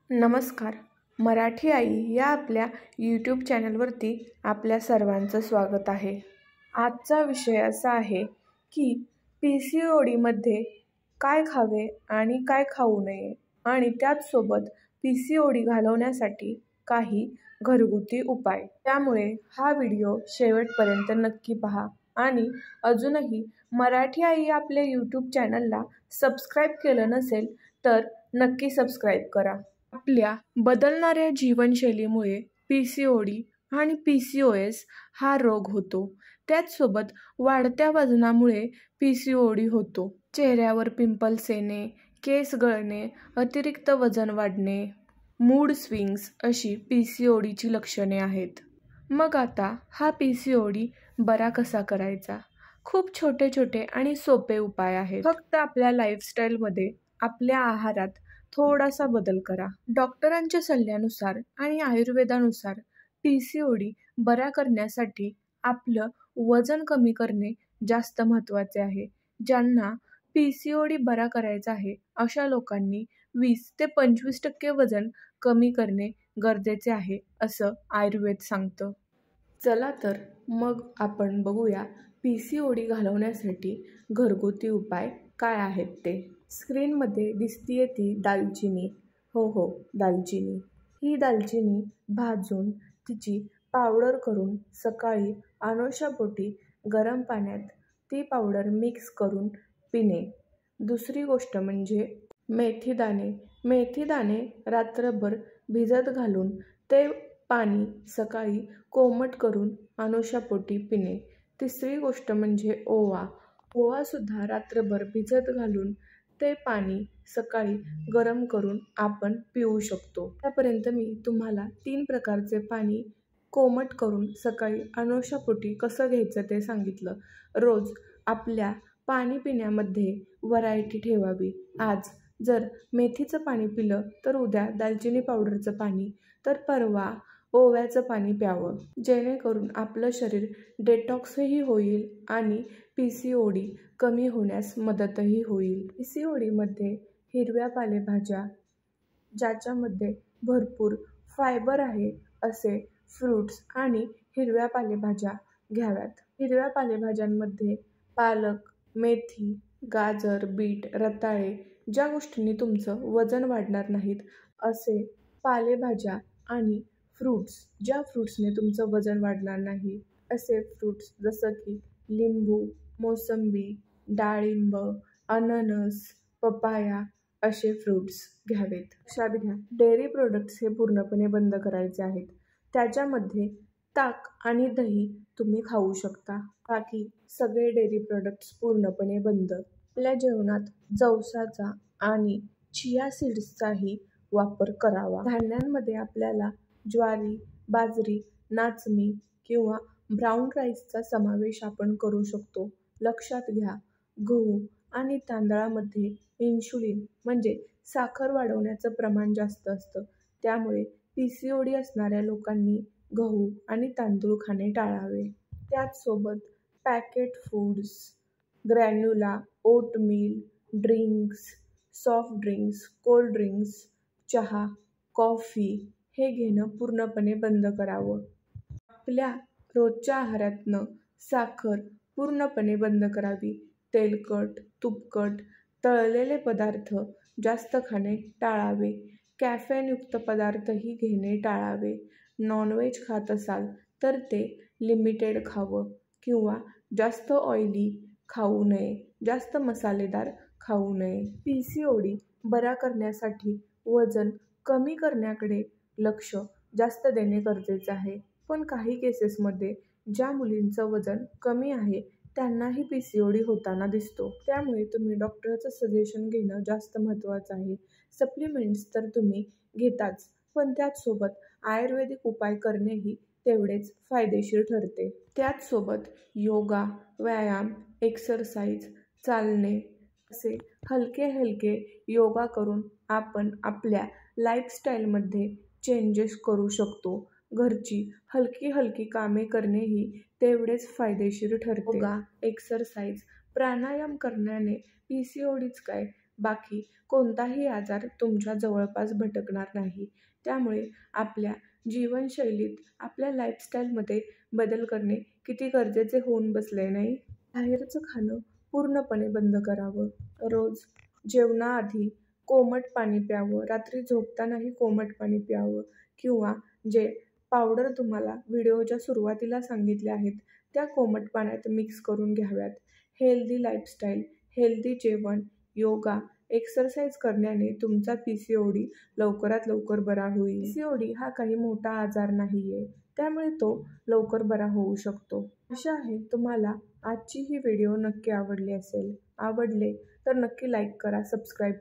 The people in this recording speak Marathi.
नमस्कार. मराठी आई या आपल्या यूट्यूब चॅनलवरती आपल्या सर्वांचं स्वागत आहे. आजचा विषय असा आहे की PCODमध्ये काय खावे आणि काय खाऊ नये आणि त्याचसोबत PCOD घालवण्यासाठी काही घरगुती उपाय. त्यामुळे हा व्हिडिओ शेवटपर्यंत नक्की पहा आणि अजूनही मराठी आई आपल्या यूट्यूब चॅनलला सबस्क्राईब केलं नसेल तर नक्की सबस्क्राईब करा. आपल्या बदलणाऱ्या जीवनशैलीमुळे PCOD आणि PCOS हा रोग होतो. त्याचसोबत वाढत्या वजनामुळे PCOD होतो. चेहऱ्यावर पिंपल्स येणे, केस गळणे, अतिरिक्त वजन वाढणे, मूड स्विंग्स अशी PCODची लक्षणे आहेत. मग आता हा PCOD बरा कसा करायचा? खूप छोटे छोटे आणि सोपे उपाय आहेत. फक्त आपल्या लाईफस्टाईलमध्ये, आपल्या आहारात थोडासा बदल करा. डॉक्टरांच्या सल्ल्यानुसार आणि आयुर्वेदानुसार PCOD बरा करण्यासाठी आपलं वजन कमी करणे जास्त महत्त्वाचे आहे. ज्यांना PCOD बरा करायचा आहे अशा लोकांनी 20 ते 25% वजन कमी करणे गरजेचे आहे असं आयुर्वेद सांगतं. चला तर मग आपण बघूया PCOD घालवण्यासाठी घरगुती उपाय काय आहेत ते. स्क्रीनमध्ये दिसतीये ती दालचिनी. हो, दालचिनी. ही दालचिनी भाजून तिची पावडर करून सकाळी अनुशापोटी गरम पाण्यात ती पावडर मिक्स करून पिणे. दुसरी गोष्ट म्हणजे मेथीदाणे. मेथीदाणे रात्रभर भिजत घालून ते पाणी सकाळी कोमट करून अनुशापोटी पिणे. तिसरी गोष्ट म्हणजे ओवा. ओवासुद्धा रात्रभर भिजत घालून ते पाणी सकाळी गरम करून आपण पिऊ शकतो. आतापर्यंत मी तुम्हाला 3 प्रकारचे पाणी कोमट करून सकाळी अनुशापोटी कसं घ्यायचं ते सांगितलं. रोज आपल्या पाणी पिण्यामध्ये व्हरायटी ठेवावी. आज जर मेथीचं पाणी पिलं तर उद्या दालचिनी पावडरचं पाणी, तर परवा ओव्याचं पाणी प्यावं. जेणेकरून आपलं शरीर डेटॉक्सही होईल आणि PCOD कमी होण्यास मदतही होईल. PCODमध्ये हिरव्या पालेभाज्या, ज्याच्यामध्ये भरपूर फायबर आहे असे फ्रूट्स आणि हिरव्या पालेभाज्या घ्याव्यात. हिरव्या पालेभाज्यांमध्ये पालक, मेथी, गाजर, बीट, रताळे, ज्या गोष्टींनी तुमचं वजन वाढणार नाहीत असे पालेभाज्या आणि फ्रूट्स, ज्या फ्रूट्सने तुमचं वजन वाढणार नाही असे फ्रूट्स जसं की लिंबू, मोसंबी, डाळिंब, अननस, पपाया असे फ्रूट्स घ्यावेत. लक्षात घ्या, डेअरी प्रोडक्ट्स हे पूर्णपणे बंद करायचे आहेत. त्याच्यामध्ये ताक आणि दही तुम्ही खाऊ शकता. बाकी सगळे डेअरी प्रोडक्ट्स पूर्णपणे बंद. आपल्या जेवणात जवसाचा आणि चिया सीड्सचाही वापर करावा. धान्यांमध्ये आपल्याला ज्वारी, बाजरी, नाचणी किंवा ब्राऊन राईसचा समावेश आपण करू शकतो. लक्षात घ्या, गहू आणि तांदळामध्ये इन्शुलिन म्हणजे साखर वाढवण्याचं प्रमाण जास्त असतं. त्यामुळे PCOD असणाऱ्या लोकांनी गहू आणि तांदूळ खाणे टाळावे. त्याचसोबत packet foods, granola, oatmeal, drinks, soft drinks, cold drinks, चहा, कॉफी हे घेणं पूर्णपणे बंद करावं. आपल्या रोजच्या आहारातनं साखर पूर्णपणे बंद करावी. तेलकट, तुपकट, तळलेले पदार्थ जास्त खाणे टाळावे. कॅफेनयुक्त पदार्थही घेणे टाळावे. नॉनव्हेज खात असाल तर ते लिमिटेड खावं किंवा जास्त ऑइली खाऊ नये, जास्त मसालेदार खाऊ नये. PCOD बरा करण्यासाठी वजन कमी करण्याकडे लक्ष जास्त देणे गरजेचे आहे. पण काही केसेसमध्ये ज्या मुलींचं वजन कमी आहे त्यांनाही PCOD होताना दिसतो. त्यामुळे तुम्ही डॉक्टरचं सजेशन घेणं जास्त महत्त्वाचं आहे. सप्लिमेंट्स तर तुम्ही घेताच, पण त्याचसोबत आयुर्वेदिक उपाय करणेही तेवढेच फायदेशीर ठरते. त्याचसोबत योगा, व्यायाम, एक्सरसाइज, चालणे असे हलके योगा करून आपण आपल्या लाईफस्टाईलमध्ये चेंजेस करू शकतो. घरची हलकी कामे करणेही तेवढेच फायदेशीर ठरते. योगा, एक्सरसाइज, प्राणायाम करण्याने PCODच काय बाकी कोणताही आजार तुमच्या जवळपास भटकणार नाही. त्यामुळे आपल्या जीवनशैलीत, आपल्या लाईफस्टाईलमध्ये बदल करणे किती गरजेचे होऊन बसले नाही. बाहेरचं खाणं पूर्णपणे बंद करावं. रोज जेवणाआधी कोमट पाणी प्यावं. रात्री झोपतानाही कोमट पाणी प्यावं किंवा जे पावडर तुम्हाला व्हिडिओच्या सुरुवातीला सांगितल्या आहेत त्या कोमट पाण्यात मिक्स करून घ्याव्यात. हेल्दी लाईफस्टाईल, हेल्दी जेवण, योगा, एक्सरसाइज करण्याने तुमचा PCOD लवकरात लवकर बरा होईल. PCOD हा काही मोठा आजार नाहीये, त्यामुळे तो लवकर बरा होऊ शकतो. आशा आहे तुम्हाला आजची ही व्हिडिओ नक्की आवडली असेल. आवडले तर नक्की लाईक करा, सबस्क्राईब